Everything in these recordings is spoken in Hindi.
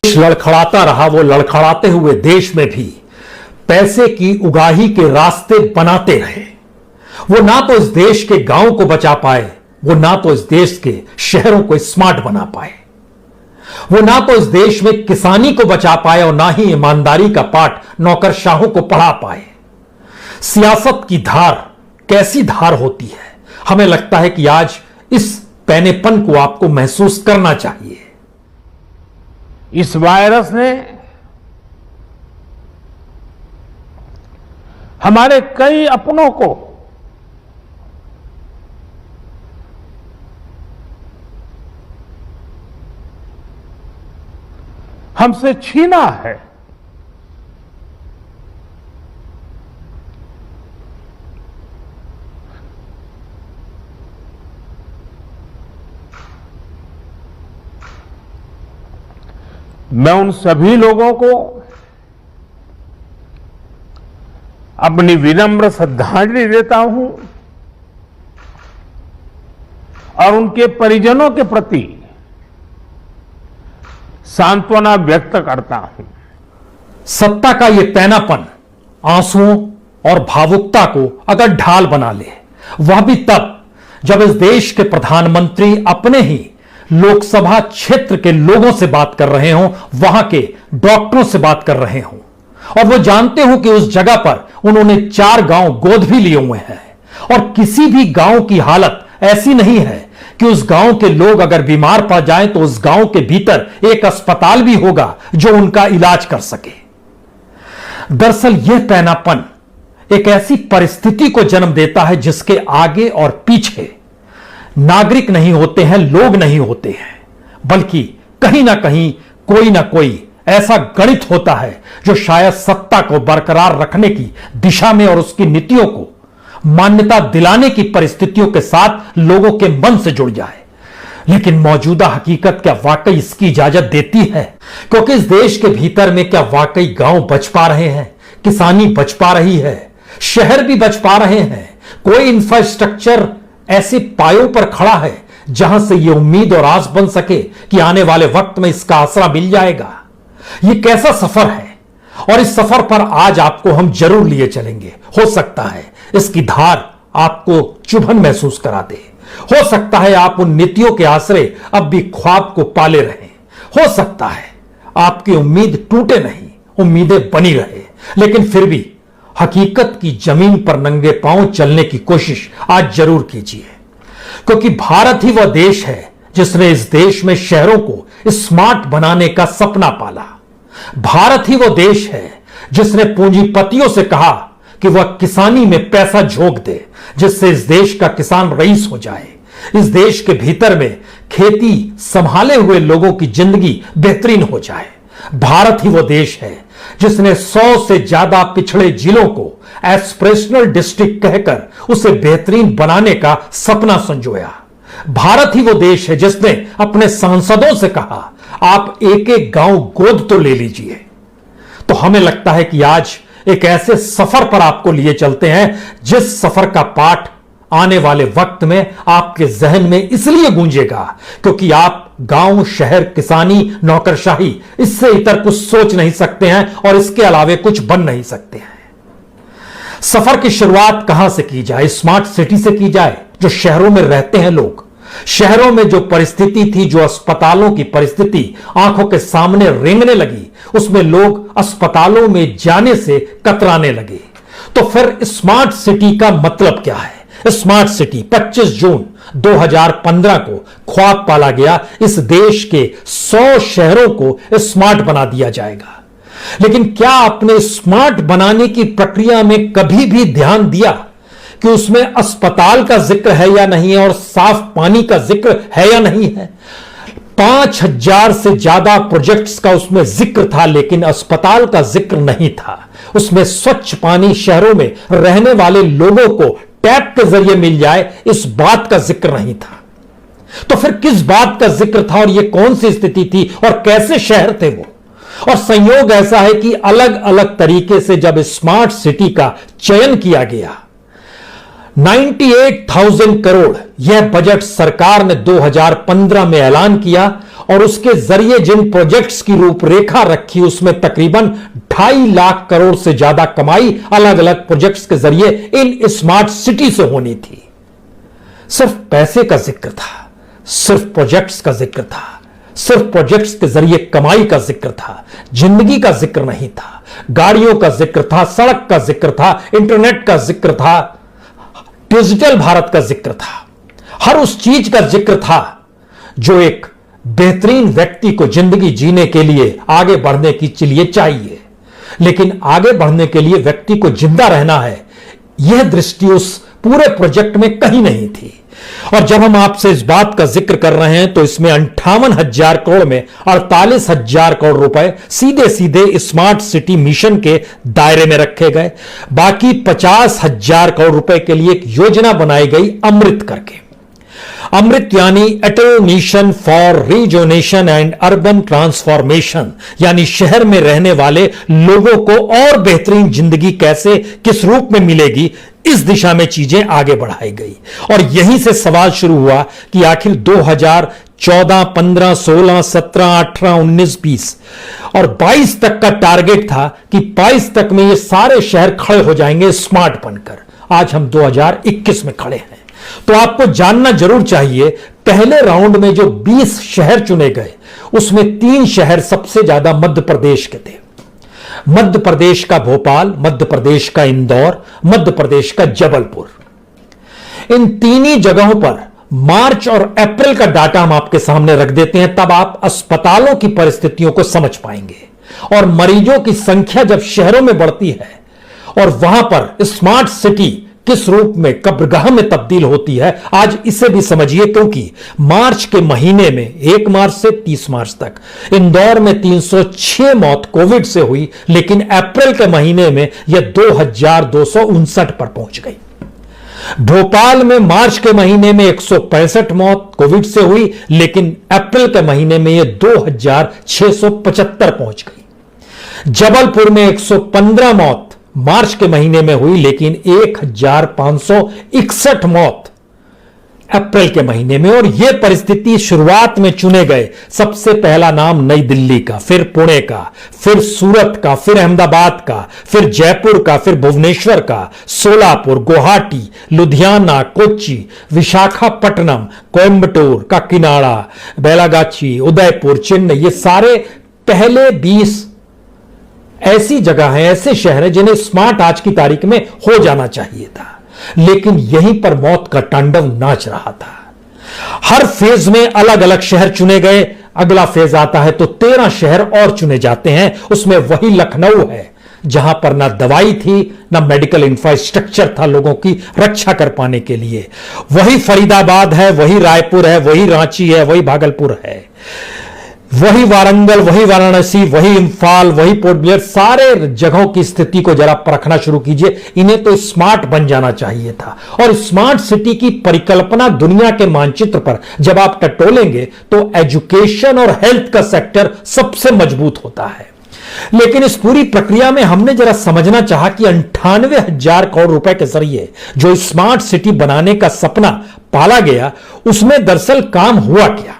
लड़खड़ाता रहा, वो लड़खड़ाते हुए देश में भी पैसे की उगाही के रास्ते बनाते रहे। वो ना तो इस देश के गांव को बचा पाए, वो ना तो इस देश के शहरों को स्मार्ट बना पाए, वो ना तो इस देश में किसानी को बचा पाए और ना ही ईमानदारी का पाठ नौकरशाहों को पढ़ा पाए। सियासत की धार कैसी धार होती है, हमें लगता है कि आज इस पैनेपन को आपको महसूस करना चाहिए। इस वायरस ने हमारे कई अपनों को हमसे छीना है। मैं उन सभी लोगों को अपनी विनम्र श्रद्धांजलि देता हूं और उनके परिजनों के प्रति सांत्वना व्यक्त करता हूं। सत्ता का यह पैनापन आंसुओं और भावुकता को अगर ढाल बना ले, वह भी तब जब इस देश के प्रधानमंत्री अपने ही लोकसभा क्षेत्र के लोगों से बात कर रहे हों, वहां के डॉक्टरों से बात कर रहे हों और वो जानते हो कि उस जगह पर उन्होंने 4 गांव गोद भी लिए हुए हैं और किसी भी गांव की हालत ऐसी नहीं है कि उस गांव के लोग अगर बीमार पड़ जाएं तो उस गांव के भीतर एक अस्पताल भी होगा जो उनका इलाज कर सके। दरअसल यह पैनापन एक ऐसी परिस्थिति को जन्म देता है जिसके आगे और पीछे नागरिक नहीं होते हैं, लोग नहीं होते हैं, बल्कि कहीं ना कोई ऐसा गणित होता है जो शायद सत्ता को बरकरार रखने की दिशा में और उसकी नीतियों को मान्यता दिलाने की परिस्थितियों के साथ लोगों के मन से जुड़ जाए। लेकिन मौजूदा हकीकत क्या वाकई इसकी इजाजत देती है? क्योंकि इस देश के भीतर में क्या वाकई गांव बच पा रहे हैं, किसानी बच पा रही है, शहर भी बच पा रहे हैं? कोई इंफ्रास्ट्रक्चर ऐसे पायों पर खड़ा है जहां से यह उम्मीद और आस बन सके कि आने वाले वक्त में इसका आसरा मिल जाएगा? यह कैसा सफर है और इस सफर पर आज आपको हम जरूर लिए चलेंगे। हो सकता है इसकी धार आपको चुभन महसूस करा दे, हो सकता है आप उन नीतियों के आसरे अब भी ख्वाब को पाले रहें, हो सकता है आपकी उम्मीद टूटे नहीं, उम्मीदें बनी रहे, लेकिन फिर भी हकीकत की जमीन पर नंगे पांव चलने की कोशिश आज जरूर कीजिए। क्योंकि भारत ही वह देश है जिसने इस देश में शहरों को स्मार्ट बनाने का सपना पाला। भारत ही वो देश है जिसने पूंजीपतियों से कहा कि वह किसानी में पैसा झोंक दे जिससे इस देश का किसान रईस हो जाए, इस देश के भीतर में खेती संभाले हुए लोगों की जिंदगी बेहतरीन हो जाए। भारत ही वो देश है जिसने 100 से ज्यादा पिछड़े जिलों को एस्पिरेशनल डिस्ट्रिक्ट कहकर उसे बेहतरीन बनाने का सपना संजोया। भारत ही वो देश है जिसने अपने सांसदों से कहा आप एक एक गांव गोद तो ले लीजिए। तो हमें लगता है कि आज एक ऐसे सफर पर आपको लिए चलते हैं जिस सफर का पाठ आने वाले वक्त में आपके जहन में इसलिए गूंजेगा क्योंकि आप गांव, शहर, किसानी, नौकरशाही इससे इतर कुछ सोच नहीं सकते हैं और इसके अलावे कुछ बन नहीं सकते हैं। सफर की शुरुआत कहां से की जाए? स्मार्ट सिटी से की जाए, जो शहरों में रहते हैं लोग। शहरों में जो परिस्थिति थी, जो अस्पतालों की परिस्थिति आंखों के सामने रेंगने लगी, उसमें लोग अस्पतालों में जाने से कतराने लगे। तो फिर स्मार्ट सिटी का मतलब क्या है? स्मार्ट सिटी 25 जून 2015 को ख्वाब पाला गया, इस देश के 100 शहरों को स्मार्ट बना दिया जाएगा। लेकिन क्या आपने स्मार्ट बनाने की प्रक्रिया में कभी भी ध्यान दिया कि उसमें अस्पताल का जिक्र है या नहीं है और साफ पानी का जिक्र है या नहीं है? 5000 से ज्यादा प्रोजेक्ट्स का उसमें जिक्र था, लेकिन अस्पताल का जिक्र नहीं था। उसमें स्वच्छ पानी शहरों में रहने वाले लोगों को टैप के जरिए मिल जाए, इस बात का जिक्र नहीं था। तो फिर किस बात का जिक्र था और यह कौन सी स्थिति थी और कैसे शहर थे वो? और संयोग ऐसा है कि अलग अलग तरीके से जब स्मार्ट सिटी का चयन किया गया, 98,000 करोड़ यह बजट सरकार ने 2015 में ऐलान किया और उसके जरिए जिन प्रोजेक्ट्स की रूपरेखा रखी उसमें तकरीबन 2.5 लाख करोड़ से ज्यादा कमाई अलग अलग प्रोजेक्ट्स के जरिए इन स्मार्ट सिटी से होनी थी। सिर्फ पैसे का जिक्र था, सिर्फ प्रोजेक्ट्स का जिक्र था, सिर्फ प्रोजेक्ट्स के जरिए कमाई का जिक्र था, जिंदगी का जिक्र नहीं था। गाड़ियों का जिक्र था, सड़क का जिक्र था, इंटरनेट का जिक्र था, डिजिटल भारत का जिक्र था, हर उस चीज का जिक्र था जो एक बेहतरीन व्यक्ति को जिंदगी जीने के लिए आगे बढ़ने के लिए चाहिए। लेकिन आगे बढ़ने के लिए व्यक्ति को जिंदा रहना है, यह दृष्टि उस पूरे प्रोजेक्ट में कहीं नहीं थी। और जब हम आपसे इस बात का जिक्र कर रहे हैं तो इसमें 58,000 करोड़ में 48,000 करोड़ रुपए सीधे सीधे स्मार्ट सिटी मिशन के दायरे में रखे गए। बाकी 50,000 करोड़ रुपए के लिए एक योजना बनाई गई अमृत करके। अमृत यानी Atal mission for rejuvenation and urban transformation, यानी शहर में रहने वाले लोगों को और बेहतरीन जिंदगी कैसे किस रूप में मिलेगी, इस दिशा में चीजें आगे बढ़ाई गई। और यहीं से सवाल शुरू हुआ कि आखिर 2014, 15, 16, 17, 18, 19, 20 और 22 तक का टारगेट था कि 22 तक में ये सारे शहर खड़े हो जाएंगे स्मार्ट बनकर। आज हम 2021 में खड़े हैं। तो आपको जानना जरूर चाहिए, पहले राउंड में जो 20 शहर चुने गए उसमें 3 शहर सबसे ज्यादा मध्य प्रदेश के थे। मध्य प्रदेश का भोपाल, मध्य प्रदेश का इंदौर, मध्य प्रदेश का जबलपुर। इन तीन ही जगहों पर मार्च और अप्रैल का डाटा हम आपके सामने रख देते हैं, तब आप अस्पतालों की परिस्थितियों को समझ पाएंगे और मरीजों की संख्या जब शहरों में बढ़ती है और वहां पर स्मार्ट सिटी किस रूप में कब्रगाह में तब्दील होती है, आज इसे भी समझिए। क्योंकि मार्च के महीने में 1 मार्च से 30 मार्च तक इंदौर में 306 मौत कोविड से हुई, लेकिन अप्रैल के महीने में यह 2,259 पर पहुंच गई। भोपाल में मार्च के महीने में 165 मौत कोविड से हुई, लेकिन अप्रैल के महीने में यह 2,675 पहुंच गई। जबलपुर में 115 मौत मार्च के महीने में हुई, लेकिन 1,561 मौत अप्रैल के महीने में। और यह परिस्थिति शुरुआत में चुने गए सबसे पहला नाम नई दिल्ली का, फिर पुणे का, फिर सूरत का, फिर अहमदाबाद का, फिर जयपुर का, फिर भुवनेश्वर का, सोलापुर, गुवाहाटी, लुधियाना, कोच्चि, विशाखापट्टनम, कोयम्बटूर, काकीनाडा, बेलागाची, उदयपुर, चेन्नई, ये सारे पहले 20 ऐसी जगह हैं, ऐसे शहर हैं जिन्हें स्मार्ट आज की तारीख में हो जाना चाहिए था, लेकिन यहीं पर मौत का तांडव नाच रहा था। हर फेज में अलग अलग शहर चुने गए। अगला फेज आता है तो 13 शहर और चुने जाते हैं। उसमें वही लखनऊ है जहां पर ना दवाई थी, ना मेडिकल इंफ्रास्ट्रक्चर था लोगों की रक्षा कर पाने के लिए। वही फरीदाबाद है, वही रायपुर है, वही रांची है, वही भागलपुर है, वही वारंगल, वही वाराणसी, वही इंफाल, वही पोर्ट ब्लेयर। सारे जगहों की स्थिति को जरा परखना शुरू कीजिए। इन्हें तो स्मार्ट बन जाना चाहिए था। और स्मार्ट सिटी की परिकल्पना दुनिया के मानचित्र पर जब आप टटोलेंगे तो एजुकेशन और हेल्थ का सेक्टर सबसे मजबूत होता है। लेकिन इस पूरी प्रक्रिया में हमने जरा समझना चाहा कि 98,000 करोड़ रुपए के जरिए जो स्मार्ट सिटी बनाने का सपना पाला गया, उसमें दरअसल काम हुआ क्या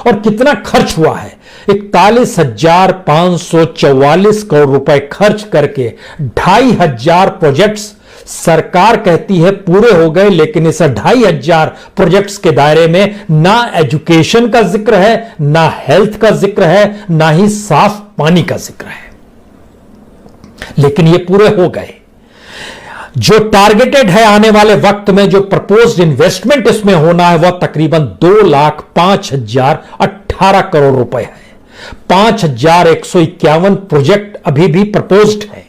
और कितना खर्च हुआ है। 41,544 करोड़ रुपए खर्च करके 2,500 प्रोजेक्ट्स सरकार कहती है पूरे हो गए, लेकिन इस 2,500 प्रोजेक्ट्स के दायरे में ना एजुकेशन का जिक्र है, ना हेल्थ का जिक्र है, ना ही साफ पानी का जिक्र है। लेकिन ये पूरे हो गए। जो टारगेटेड है आने वाले वक्त में, जो प्रपोज्ड इन्वेस्टमेंट इसमें होना है, वह तकरीबन 2,05,018 करोड़ रुपए है। 5,151 प्रोजेक्ट अभी भी प्रपोज्ड है।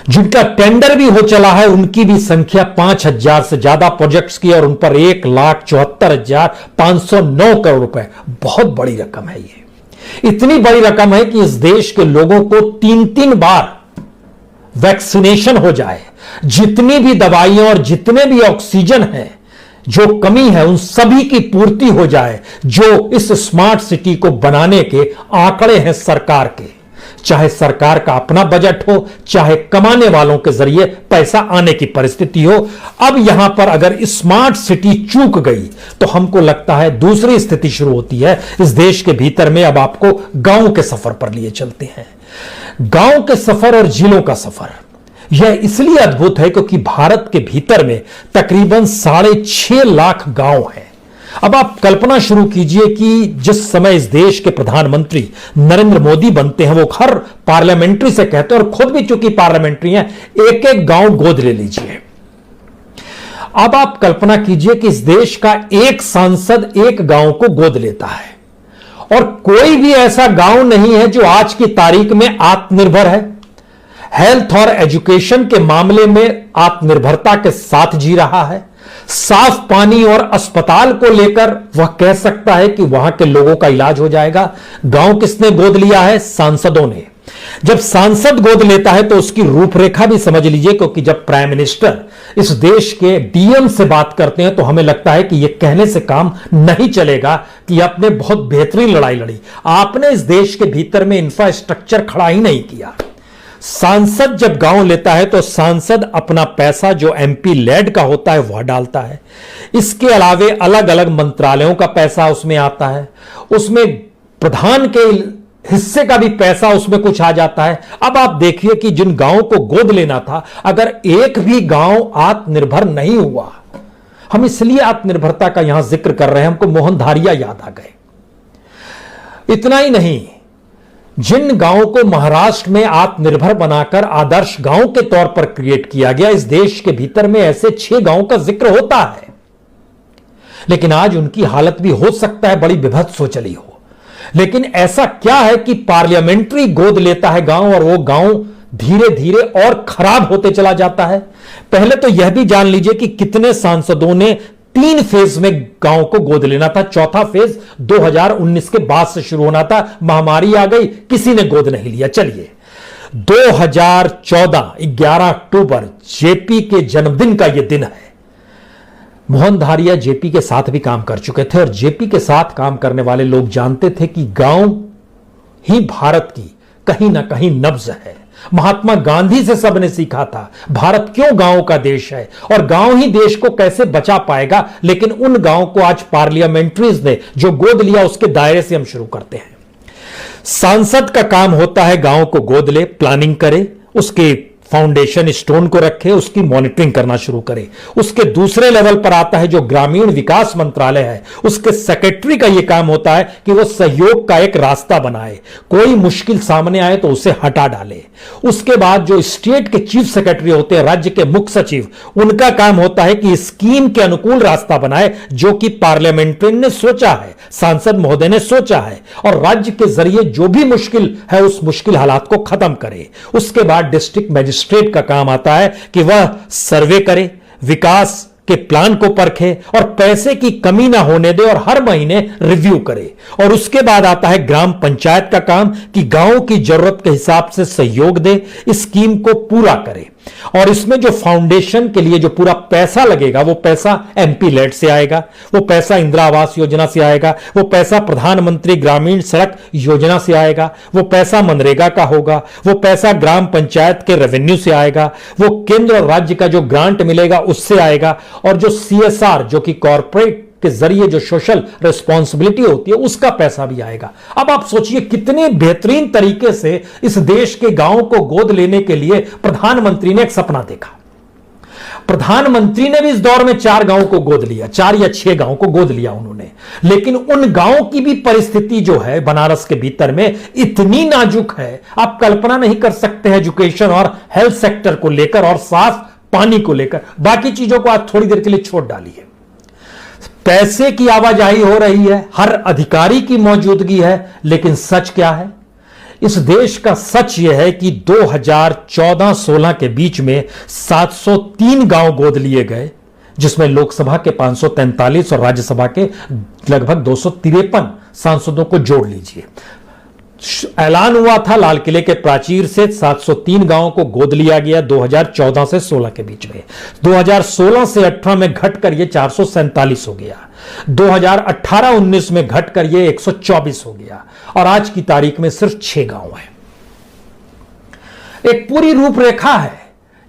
जिनका टेंडर भी हो चला है उनकी भी संख्या 5,000 से ज्यादा प्रोजेक्ट्स की, और उन पर 1,74,509 करोड़ रुपए। बहुत बड़ी रकम है ये। इतनी बड़ी रकम है कि इस देश के लोगों को 3-3 बार वैक्सीनेशन हो जाए, जितनी भी दवाइयां और जितने भी ऑक्सीजन है, जो कमी है उन सभी की पूर्ति हो जाए, जो इस स्मार्ट सिटी को बनाने के आंकड़े हैं सरकार के। चाहे सरकार का अपना बजट हो, चाहे कमाने वालों के जरिए पैसा आने की परिस्थिति हो। अब यहां पर अगर स्मार्ट सिटी चूक गई तो हमको लगता है दूसरी स्थिति शुरू होती है इस देश के भीतर में। अब आपको गांव के सफर पर लिए चलते हैं। गांव के सफर और जिलों का सफर यह इसलिए अद्भुत है क्योंकि भारत के भीतर में तकरीबन 6.5 लाख गांव हैं। अब आप कल्पना शुरू कीजिए कि जिस समय इस देश के प्रधानमंत्री नरेंद्र मोदी बनते हैं, वो हर पार्लियामेंट्री से कहते हैं, और खुद भी चूंकि पार्लियामेंट्री हैं, एक एक गांव गोद ले लीजिए। अब आप कल्पना कीजिए कि इस देश का एक सांसद एक गांव को गोद लेता है, और कोई भी ऐसा गांव नहीं है जो आज की तारीख में आत्मनिर्भर है, हेल्थ और एजुकेशन के मामले में आत्मनिर्भरता के साथ जी रहा है, साफ पानी और अस्पताल को लेकर वह कह सकता है कि वहां के लोगों का इलाज हो जाएगा। गांव किसने गोद लिया है? सांसदों ने। जब सांसद गोद लेता है तो उसकी रूपरेखा भी समझ लीजिए, क्योंकि जब प्राइम मिनिस्टर इस देश के डीएम से बात करते हैं तो हमें लगता है कि यह कहने से काम नहीं चलेगा कि आपने बहुत बेहतरीन लड़ाई लड़ी, आपने इस देश के भीतर में इंफ्रास्ट्रक्चर खड़ा ही नहीं किया। सांसद जब गांव लेता है तो सांसद अपना पैसा जो एमपी लेड का होता है वह डालता है। इसके अलावे अलग अलग मंत्रालयों का पैसा उसमें आता है, उसमें प्रधान के हिस्से का भी पैसा उसमें कुछ आ जाता है। अब आप देखिए कि जिन गांवों को गोद लेना था, अगर एक भी गांव आत्मनिर्भर नहीं हुआ, हम इसलिए आत्मनिर्भरता का यहां जिक्र कर रहे हैं, हमको मोहन धारिया याद आ गए। इतना ही नहीं, जिन गांवों को महाराष्ट्र में आत्मनिर्भर बनाकर आदर्श गांव के तौर पर क्रिएट किया गया, इस देश के भीतर में ऐसे 6 गांवों का जिक्र होता है, लेकिन आज उनकी हालत भी हो सकता है बड़ी विभत्स हो चली हो। लेकिन ऐसा क्या है कि पार्लियामेंट्री गोद लेता है गांव, और वो गांव धीरे धीरे और खराब होते चला जाता है। पहले तो यह भी जान लीजिए कि कितने सांसदों ने 3 फेज में गांव को गोद लेना था। चौथा फेज 2019 के बाद से शुरू होना था, महामारी आ गई, किसी ने गोद नहीं लिया। चलिए 2014 11 अक्टूबर जेपी के जन्मदिन का यह दिन है। मोहन धारिया जेपी के साथ भी काम कर चुके थे, और जेपी के साथ काम करने वाले लोग जानते थे कि गांव ही भारत की कहीं ना कहीं नब्ज है। महात्मा गांधी से सबने सीखा था भारत क्यों गांव का देश है, और गांव ही देश को कैसे बचा पाएगा। लेकिन उन गांव को आज पार्लियामेंट्रीज ने जो गोद लिया, उसके दायरे से हम शुरू करते हैं। सांसद का काम होता है गांव को गोद ले, प्लानिंग करे, उसके फाउंडेशन स्टोन को रखे, उसकी मॉनिटरिंग करना शुरू करे। उसके दूसरे लेवल पर आता है जो ग्रामीण विकास मंत्रालय है, उसके सेक्रेटरी का यह काम होता है कि वो सहयोग का एक रास्ता बनाए, कोई मुश्किल सामने आए तो उसे हटा डाले। उसके बाद जो स्टेट के चीफ सेक्रेटरी होते हैं, राज्य के मुख्य सचिव, उनका काम होता है कि स्कीम के अनुकूल रास्ता बनाए, जो कि पार्लियामेंट्री ने सोचा है, सांसद महोदय ने सोचा है, और राज्य के जरिए जो भी मुश्किल है उस मुश्किल हालात को खत्म करे। उसके बाद डिस्ट्रिक्ट मजिस्ट्रेट का काम आता है कि वह सर्वे करे, विकास के प्लान को परखे, और पैसे की कमी ना होने दे, और हर महीने रिव्यू करे। और उसके बाद आता है ग्राम पंचायत का काम कि गांव की जरूरत के हिसाब से सहयोग दे, इस स्कीम को पूरा करे। और इसमें जो फाउंडेशन के लिए जो पूरा पैसा लगेगा, वो पैसा एमपी लेड से आएगा, वो पैसा इंदिरा आवास योजना से आएगा, वो पैसा प्रधानमंत्री ग्रामीण सड़क योजना से आएगा, वो पैसा मनरेगा का होगा, वो पैसा ग्राम पंचायत के रेवेन्यू से आएगा, वो केंद्र और राज्य का जो ग्रांट मिलेगा उससे आएगा, और जो सीएसआर जो कि कॉर्पोरेट के जरिए जो सोशल रिस्पॉन्सिबिलिटी होती है उसका पैसा भी आएगा। अब आप सोचिए कितने बेहतरीन तरीके से इस देश के गांवों को गोद लेने के लिए प्रधानमंत्री ने एक सपना देखा। प्रधानमंत्री ने भी इस दौर में 4 गांवों को गोद लिया, 4 या 6 गांवों को गोद लिया उन्होंने। लेकिन उन गांवों की भी परिस्थिति जो है बनारस के भीतर में इतनी नाजुक है, आप कल्पना नहीं कर सकते हैं एजुकेशन और हेल्थ सेक्टर को लेकर और साफ पानी को लेकर। बाकी चीजों को आज थोड़ी देर के लिए छोड़ डालिए। पैसे की आवाजाही हो रही है, हर अधिकारी की मौजूदगी है, लेकिन सच क्या है? इस देश का सच यह है कि 2014-16 के बीच में 703 गांव गोद लिए गए, जिसमें लोकसभा के 543 और राज्यसभा के लगभग 253 सांसदों को जोड़ लीजिए। ऐलान हुआ था लाल किले के प्राचीर से 703 गांवों को गोद लिया गया 2014 से 16 के बीच में। 2016 से 18 में घटकर यह 447 हो गया, 2018-19 में घटकर यह 124 हो गया, और आज की तारीख में सिर्फ 6 गांव हैं। एक पूरी रूपरेखा है।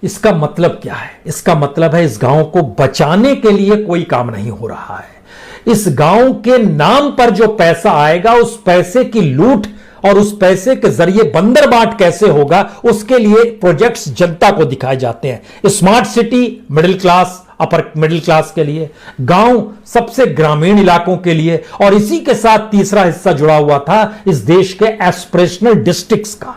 इसका मतलब क्या है? इसका मतलब है इस गांव को बचाने के लिए कोई काम नहीं हो रहा है। इस गांव के नाम पर जो पैसा आएगा, उस पैसे की लूट और उस पैसे के जरिए बंदर बांट कैसे होगा, उसके लिए प्रोजेक्ट्स जनता को दिखाए जाते हैं। Smart city middle class, upper middle class के लिए, गांव सबसे ग्रामीण इलाकों के लिए, और इसी के साथ तीसरा हिस्सा जुड़ा हुआ था इस देश के एस्पिरेशनल डिस्ट्रिक्ट्स का।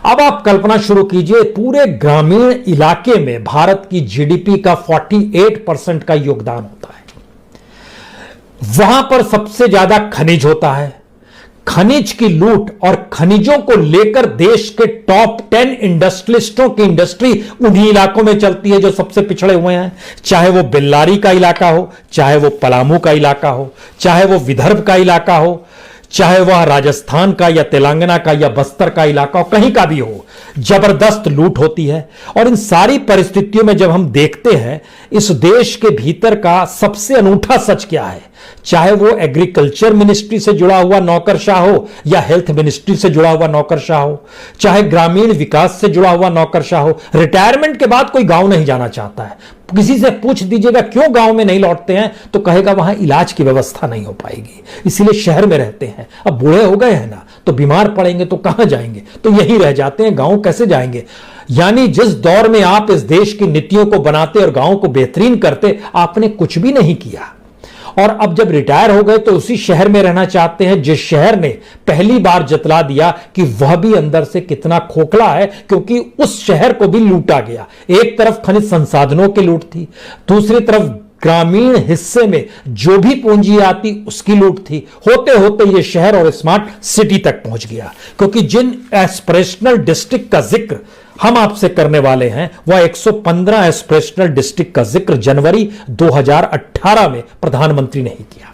अब आप कल्पना शुरू कीजिए, पूरे ग्रामीण इलाके में भारत की जीडीपी का 48% का योगदान होता है। वहां पर सबसे ज्यादा खनिज होता है। खनिज की लूट और खनिजों को लेकर देश के टॉप 10 इंडस्ट्रियलिस्टों की इंडस्ट्री उन्हीं इलाकों में चलती है जो सबसे पिछड़े हुए हैं। चाहे वो बेल्लारी का इलाका हो, चाहे वो पलामू का इलाका हो, चाहे वो विदर्भ का इलाका हो, चाहे वह राजस्थान का या तेलंगाना का या बस्तर का इलाका हो, कहीं का भी हो, जबरदस्त लूट होती है। और इन सारी परिस्थितियों में जब हम देखते हैं इस देश के भीतर का सबसे अनूठा सच क्या है, चाहे वो एग्रीकल्चर मिनिस्ट्री से जुड़ा हुआ नौकरशाह हो या हेल्थ मिनिस्ट्री से जुड़ा हुआ नौकरशाह हो, चाहे ग्रामीण विकास से जुड़ा हुआ नौकरशाह हो, रिटायरमेंट के बाद कोई गांव नहीं जाना चाहता है। किसी से पूछ दीजिएगा क्यों गांव में नहीं लौटते हैं, तो कहेगा वहां इलाज की व्यवस्था नहीं हो पाएगी, इसीलिए शहर में रहते हैं। अब बूढ़े हो गए हैं ना, तो बीमार पड़ेंगे तो कहां जाएंगे, तो यहीं रह जाते हैं, गांव कैसे जाएंगे। यानी जिस दौर में आप इस देश की नीतियों को बनाते और गांव को बेहतरीन करते, आपने कुछ भी नहीं किया। और अब जब रिटायर हो गए तो उसी शहर में रहना चाहते हैं जिस शहर ने पहली बार जतला दिया कि वह भी अंदर से कितना खोखला है, क्योंकि उस शहर को भी लूटा गया। एक तरफ खनिज संसाधनों की लूट थी, दूसरी तरफ ग्रामीण हिस्से में जो भी पूंजी आती उसकी लूट थी। होते होते यह शहर और स्मार्ट सिटी तक पहुंच गया, क्योंकि जिन एस्पिरेशनल डिस्ट्रिक्ट का जिक्र हम आपसे करने वाले हैं वह 115 एस्पिरेशनल डिस्ट्रिक्ट का जिक्र जनवरी 2018 में प्रधानमंत्री ने ही किया।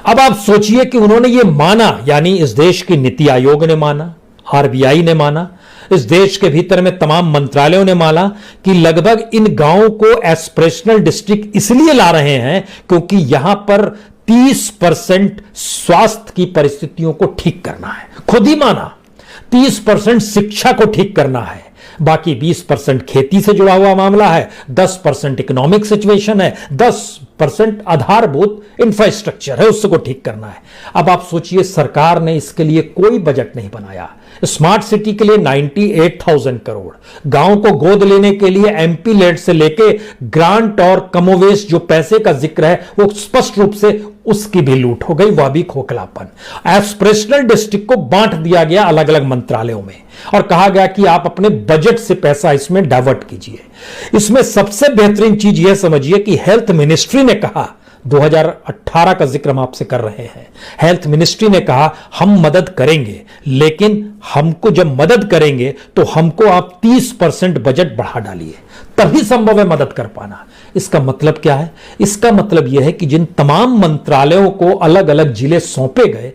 अब आप सोचिए कि उन्होंने यह माना, यानी इस देश की नीति आयोग ने माना, आरबीआई ने माना, इस देश के भीतर में तमाम मंत्रालयों ने माना कि लगभग इन गांवों को एस्पिरेशनल डिस्ट्रिक्ट इसलिए ला रहे हैं क्योंकि यहां पर 30% स्वास्थ्य की परिस्थितियों को ठीक करना है। खुद ही माना 30% शिक्षा को ठीक करना है, बाकी 20% खेती से जुड़ा हुआ मामला है, 10% इकोनॉमिक सिचुएशन है, 10% आधारभूत इंफ्रास्ट्रक्चर है, उसको ठीक करना है। अब आप सोचिए सरकार ने इसके लिए कोई बजट नहीं बनाया। स्मार्ट सिटी के लिए 98,000 करोड़, गांव को गोद लेने के लिए एमपी लेड से लेके ग्रांट और कमोवेश जो पैसे का जिक्र है वो स्पष्ट रूप से उसकी भी लूट हो गई, वह भी खोखलापन। एस्पिरेशनल डिस्ट्रिक्ट को बांट दिया गया अलग अलग मंत्रालयों में और कहा गया कि आप अपने बजट से पैसा इसमें डाइवर्ट कीजिए। इसमें सबसे बेहतरीन चीज यह समझिए कि हेल्थ मिनिस्ट्री ने कहा, 2018 का जिक्र हम आपसे कर रहे हैं, हेल्थ मिनिस्ट्री ने कहा हम मदद करेंगे, लेकिन हमको जब मदद करेंगे तो हमको आप 30% बजट बढ़ा डालिए, तभी संभव है मदद कर पाना। इसका मतलब क्या है? इसका मतलब यह है कि जिन तमाम मंत्रालयों को अलग अलग जिले सौंपे गए,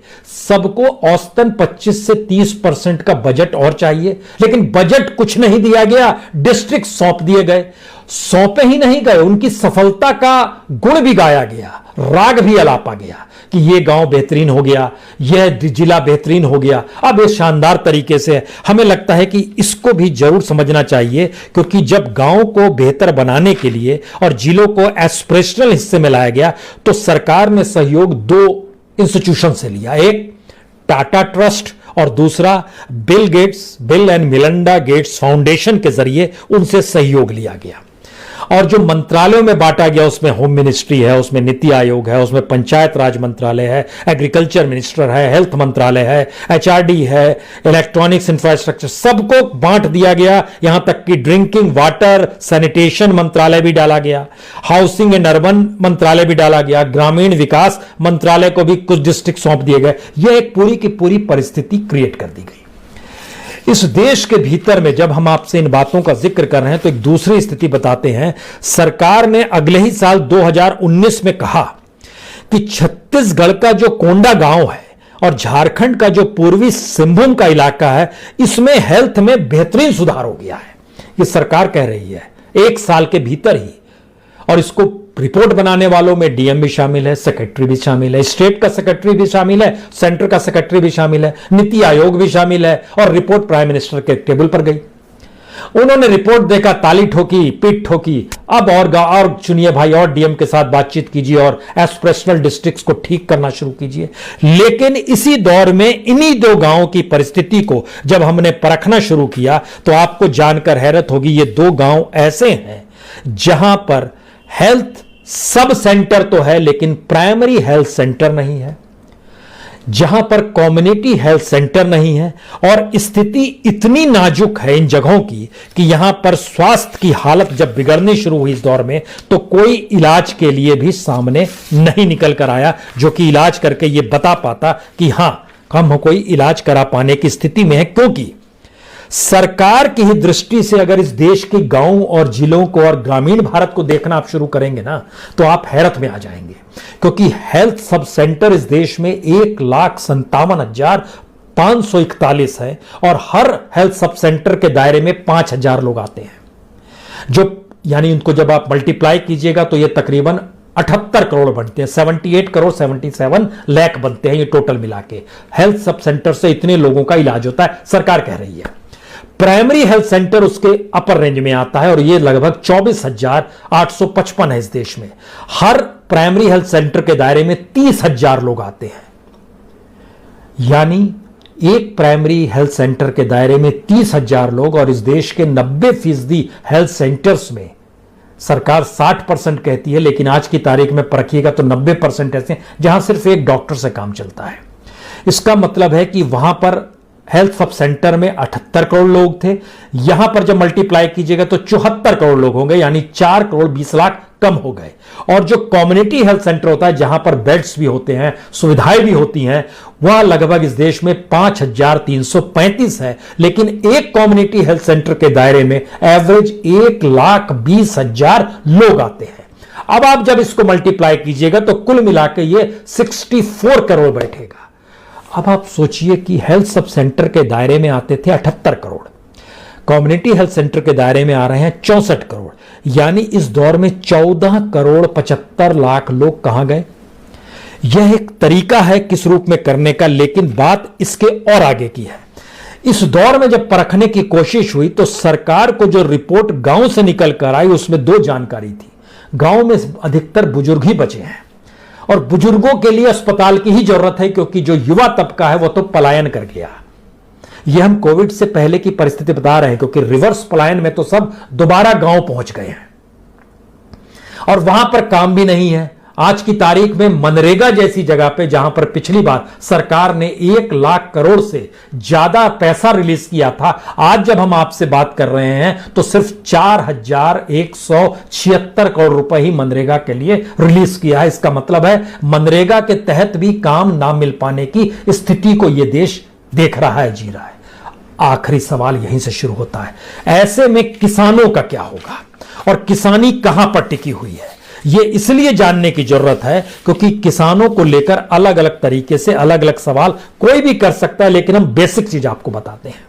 सबको औसतन 25 से 30% का बजट और चाहिए, लेकिन बजट कुछ नहीं दिया गया, डिस्ट्रिक्ट सौंप दिए गए। सौंपे ही नहीं गए, उनकी सफलता का गुण भी गाया गया, राग भी अलापा गया कि यह गांव बेहतरीन हो गया, यह जिला बेहतरीन हो गया। अब ये शानदार तरीके से हमें लगता है कि इसको भी जरूर समझना चाहिए, क्योंकि जब गांव को बेहतर बनाने के लिए और जिलों को एस्पिरेशनल हिस्से में लाया गया तो सरकार ने सहयोग 2 इंस्टीट्यूशन से लिया, एक टाटा ट्रस्ट और दूसरा bill and Melinda Gates foundation के जरिए उनसे सहयोग लिया गया। और जो मंत्रालयों में बांटा गया उसमें होम मिनिस्ट्री है, उसमें नीति आयोग है, उसमें पंचायत राज मंत्रालय है, एग्रीकल्चर मिनिस्टर है, हेल्थ मंत्रालय है, एचआरडी है, इलेक्ट्रॉनिक्स इंफ्रास्ट्रक्चर, सबको बांट दिया गया। यहां तक कि ड्रिंकिंग वाटर सैनिटेशन मंत्रालय भी डाला गया, हाउसिंग एंड अर्बन मंत्रालय भी डाला गया, ग्रामीण विकास मंत्रालय को भी कुछ डिस्ट्रिक्ट सौंप दिए गए। यह एक पूरी की पूरी परिस्थिति क्रिएट कर दी गई। इस देश के भीतर में जब हम आपसे इन बातों का जिक्र कर रहे हैं तो एक दूसरी स्थिति बताते हैं। सरकार ने अगले ही साल 2019 में कहा कि छत्तीसगढ़ का जो कोंडा गांव है और झारखंड का जो पूर्वी सिंहभूम का इलाका है, इसमें हेल्थ में बेहतरीन सुधार हो गया है। ये सरकार कह रही है 1 साल के भीतर ही, और इसको रिपोर्ट बनाने वालों में डीएम भी शामिल है, सेक्रेटरी भी शामिल है, स्टेट का सेक्रेटरी भी शामिल है, सेंटर का सेक्रेटरी भी शामिल है, नीति आयोग भी शामिल है, और रिपोर्ट प्राइम मिनिस्टर के टेबल पर गई। उन्होंने रिपोर्ट देखा, ताली ठोकी, पीठ ठोकी, अब और चुनिए भाई, और डीएम के साथ बातचीत कीजिए और एस्पिरेशनल डिस्ट्रिक्ट्स को ठीक करना शुरू कीजिए। लेकिन इसी दौर में इन्हीं दो गांवों की परिस्थिति को जब हमने परखना शुरू किया तो आपको जानकर हैरत होगी, ये दो गांव ऐसे हैं जहां पर हेल्थ सब सेंटर तो है लेकिन प्राइमरी हेल्थ सेंटर नहीं है, जहां पर कम्युनिटी हेल्थ सेंटर नहीं है, और स्थिति इतनी नाजुक है इन जगहों की कि यहां पर स्वास्थ्य की हालत जब बिगड़नी शुरू हुई इस दौर में तो कोई इलाज के लिए भी सामने नहीं निकल कर आया जो कि इलाज करके यह बता पाता कि हां हम कोई इलाज करा पाने की स्थिति में है। क्योंकि सरकार की ही दृष्टि से अगर इस देश के गांव और जिलों को और ग्रामीण भारत को देखना आप शुरू करेंगे ना तो आप हैरत में आ जाएंगे, क्योंकि हेल्थ सब सेंटर इस देश में 1,57,541 है और हर हेल्थ सब सेंटर के दायरे में 5,000 लोग आते हैं, जो यानी उनको जब आप मल्टीप्लाई कीजिएगा तो ये तकरीबन 78 करोड़ बनते हैं, 78 करोड़ 77 लाख बनते हैं ये टोटल मिला के। हेल्थ सब सेंटर से इतने लोगों का इलाज होता है, सरकार कह रही है। प्राइमरी हेल्थ सेंटर उसके अपर रेंज में आता है और ये लगभग 24,855 है इस देश में। हर प्राइमरी हेल्थ सेंटर के दायरे में 30,000 लोग आते हैं, यानी एक प्राइमरी हेल्थ सेंटर के दायरे में 30,000 लोग, और इस देश के 90% हेल्थ सेंटर्स में सरकार 60% कहती है, लेकिन आज की तारीख में परखिएगा तो 90% ऐसे जहां सिर्फ एक डॉक्टर से काम चलता है। इसका मतलब है कि वहां पर हेल्थ सब सेंटर में 78 करोड़ लोग थे, यहां पर जब मल्टीप्लाई कीजिएगा तो 74 करोड़ लोग होंगे, यानी 4 करोड़ 20 लाख कम हो गए। और जो कम्युनिटी हेल्थ सेंटर होता है जहां पर बेड्स भी होते हैं, सुविधाएं भी होती हैं, वह लगभग इस देश में 5,335 है, लेकिन एक कम्युनिटी हेल्थ सेंटर के दायरे में एवरेज 1,20,000 लोग आते हैं। अब आप जब इसको मल्टीप्लाई कीजिएगा तो कुल मिलाकर ये 64 करोड़ बैठेगा। अब आप सोचिए कि हेल्थ सब सेंटर के दायरे में आते थे 78 करोड़, कम्युनिटी हेल्थ सेंटर के दायरे में आ रहे हैं 64 करोड़, यानी इस दौर में 14 करोड़ 75 लाख लोग कहां गए। यह एक तरीका है किस रूप में करने का, लेकिन बात इसके और आगे की है। इस दौर में जब परखने की कोशिश हुई तो सरकार को जो रिपोर्ट गांव से निकल कर आई उसमें दो जानकारी थी। गांव में अधिकतर बुजुर्ग ही बचे हैं और बुजुर्गों के लिए अस्पताल की ही जरूरत है, क्योंकि जो युवा तबका है वो तो पलायन कर गया। ये हम कोविड से पहले की परिस्थिति बता रहे हैं, क्योंकि रिवर्स पलायन में तो सब दोबारा गांव पहुंच गए हैं और वहां पर काम भी नहीं है। आज की तारीख में मनरेगा जैसी जगह पे, जहां पर पिछली बार सरकार ने 1 लाख करोड़ से ज्यादा पैसा रिलीज किया था, आज जब हम आपसे बात कर रहे हैं तो सिर्फ 4,176 करोड़ रुपए ही मनरेगा के लिए रिलीज किया है। इसका मतलब है मनरेगा के तहत भी काम ना मिल पाने की स्थिति को यह देश देख रहा है, जी रहा है। आखिरी सवाल यहीं से शुरू होता है, ऐसे में किसानों का क्या होगा और किसानी कहां पर टिकी हुई है। यह इसलिए जानने की जरूरत है क्योंकि किसानों को लेकर अलग अलग तरीके से अलग अलग सवाल कोई भी कर सकता है, लेकिन हम बेसिक चीज आपको बताते हैं।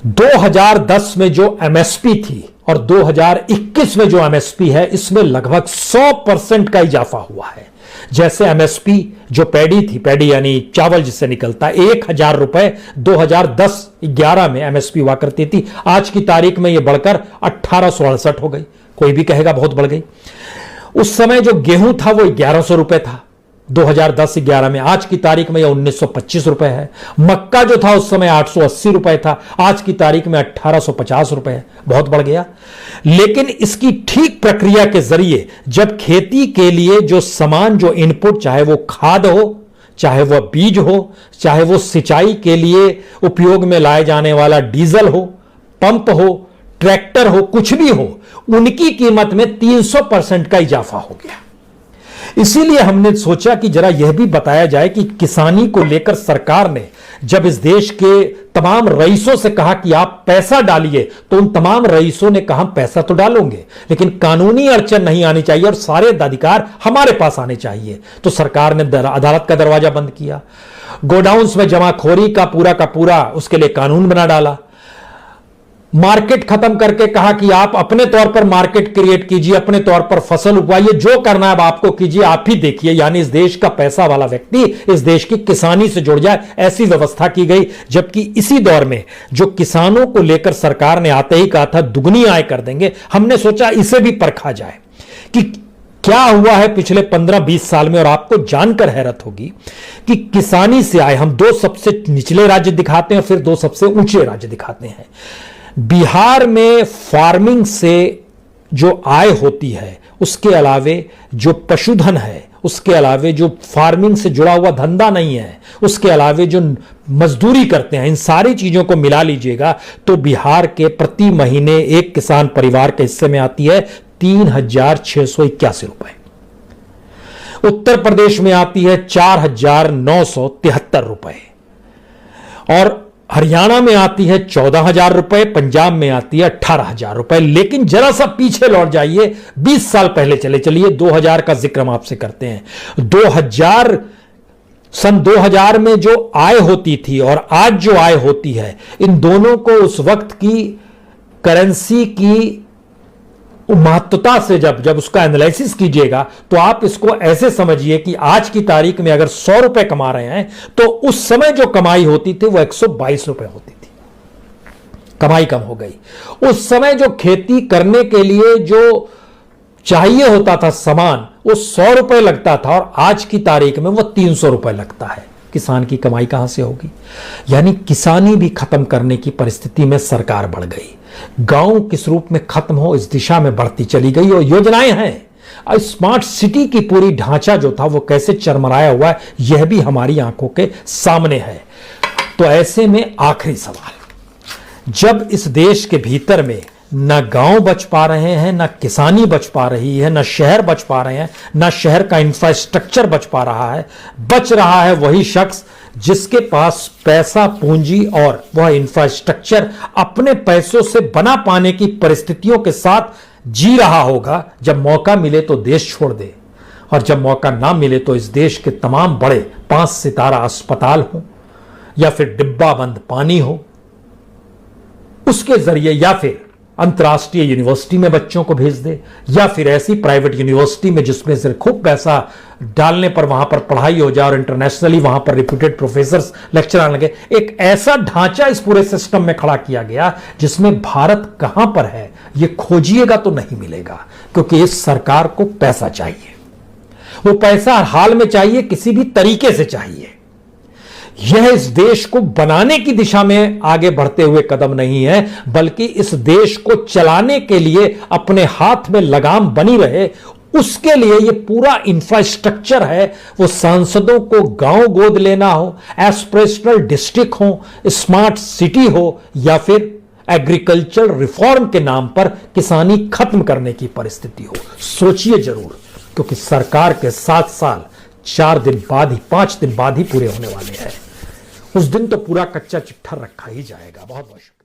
2010 में जो एमएसपी थी और 2021 में जो एमएसपी है, इसमें लगभग 100% का इजाफा हुआ है। जैसे एमएसपी जो पैडी थी, पैडी यानी चावल जिससे निकलता है, 1,000 रुपए 2010-11 में एमएसपी हुआ करती थी, आज की तारीख में यह बढ़कर 1,868 हो गई। कोई भी कहेगा बहुत बढ़ गई। उस समय जो गेहूं था वो 1,100 रुपए था 2010-11 में, आज की तारीख में यह 1,925 रुपए है। मक्का जो था उस समय 880 रुपए था, आज की तारीख में 1,850 रुपए है, बहुत बढ़ गया। लेकिन इसकी ठीक प्रक्रिया के जरिए जब खेती के लिए जो सामान, जो इनपुट, चाहे वो खाद हो, चाहे वह बीज हो, चाहे वो सिंचाई के लिए उपयोग में लाए जाने वाला डीजल हो, पंप हो, ट्रैक्टर हो, कुछ भी हो, उनकी कीमत में 300% का इजाफा हो गया। इसीलिए हमने सोचा कि जरा यह भी बताया जाए कि किसानी को लेकर सरकार ने जब इस देश के तमाम रईसों से कहा कि आप पैसा डालिए, तो उन तमाम रईसों ने कहा पैसा तो डालोगे लेकिन कानूनी अड़चन नहीं आनी चाहिए और सारे अधिकार हमारे पास आने चाहिए। तो सरकार ने अदालत का दरवाजा बंद किया, गोडाउन्स में जमाखोरी का पूरा उसके लिए कानून बना डाला। मार्केट खत्म करके कहा कि आप अपने तौर पर मार्केट क्रिएट कीजिए, अपने तौर पर फसल उगाइए, जो करना है अब आपको कीजिए, आप ही देखिए। यानी इस देश का पैसा वाला व्यक्ति इस देश की किसानी से जुड़ जाए, ऐसी व्यवस्था की गई। जबकि इसी दौर में जो किसानों को लेकर सरकार ने आते ही कहा था दुगनी आय कर देंगे, हमने सोचा इसे भी परखा जाए कि क्या हुआ है पिछले 15-20 साल में। और आपको जानकर हैरत होगी कि किसानी से आए हम दो सबसे निचले राज्य दिखाते हैं, फिर दो सबसे ऊंचे राज्य दिखाते हैं। बिहार में फार्मिंग से जो आय होती है, उसके अलावे जो पशुधन है, उसके अलावे जो फार्मिंग से जुड़ा हुआ धंधा नहीं है, उसके अलावे जो मजदूरी करते हैं, इन सारी चीजों को मिला लीजिएगा तो बिहार के प्रति महीने एक किसान परिवार के हिस्से में आती है 3,681 रुपए। उत्तर प्रदेश में आती है 4,973 रुपए, और हरियाणा में आती है 14,000 रुपए, पंजाब में आती है 18,000 रुपए। लेकिन जरा सा पीछे लौट जाइए, 20 साल पहले चले चलिए, 2000 का जिक्र हम आपसे करते हैं। सन 2000 में जो आय होती थी और आज जो आय होती है, इन दोनों को उस वक्त की करेंसी की महत्वता से जब उसका एनालिसिस कीजिएगा तो आप इसको ऐसे समझिए कि आज की तारीख में अगर 100 रुपए कमा रहे हैं तो उस समय जो कमाई होती थी वो 122 रुपए होती थी। कमाई कम हो गई। उस समय जो खेती करने के लिए जो चाहिए होता था सामान, वो 100 रुपए लगता था और आज की तारीख में वो 300 रुपए लगता है। किसान की कमाई कहां से होगी? यानी किसानी भी खत्म करने की परिस्थिति में सरकार बढ़ गई। गांव किस रूप में खत्म हो, इस दिशा में बढ़ती चली गई। और योजनाएं हैं, स्मार्ट सिटी की पूरी ढांचा जो था वो कैसे चरमराया हुआ है, यह भी हमारी आंखों के सामने है। तो ऐसे में आखिरी सवाल, जब इस देश के भीतर में न गांव बच पा रहे हैं, न किसानी बच पा रही है, न शहर बच पा रहे हैं, न शहर का इंफ्रास्ट्रक्चर बच पा रहा है, बच रहा है वही शख्स जिसके पास पैसा, पूंजी और वह इंफ्रास्ट्रक्चर अपने पैसों से बना पाने की परिस्थितियों के साथ जी रहा होगा। जब मौका मिले तो देश छोड़ दे, और जब मौका ना मिले तो इस देश के तमाम बड़े 5 सितारा अस्पताल हो या फिर डिब्बा बंद पानी हो, उसके जरिए या फिर अंतर्राष्ट्रीय यूनिवर्सिटी में बच्चों को भेज दे, या फिर ऐसी प्राइवेट यूनिवर्सिटी में जिसमें से खूब पैसा डालने पर वहां पर पढ़ाई हो जाए और इंटरनेशनली वहां पर रिप्यूटेड प्रोफेसर्स लेक्चर आने लगे। एक ऐसा ढांचा इस पूरे सिस्टम में खड़ा किया गया जिसमें भारत कहां पर है ये खोजिएगा तो नहीं मिलेगा, क्योंकि इस सरकार को पैसा चाहिए। वो पैसा हर हाल में चाहिए, किसी भी तरीके से चाहिए। यह इस देश को बनाने की दिशा में आगे बढ़ते हुए कदम नहीं है, बल्कि इस देश को चलाने के लिए अपने हाथ में लगाम बनी रहे, उसके लिए यह पूरा इंफ्रास्ट्रक्चर है। वो सांसदों को गांव गोद लेना हो, एस्पिरेशनल डिस्ट्रिक्ट हो, स्मार्ट सिटी हो, या फिर एग्रीकल्चर रिफॉर्म के नाम पर किसानी खत्म करने की परिस्थिति हो। सोचिए जरूर, क्योंकि सरकार के 7 साल 4 दिन बाद ही, 5 दिन बाद ही पूरे होने वाले हैं। उस दिन तो पूरा कच्चा चिट्ठा रखा ही जाएगा। बहुत बहुत शुक्रिया।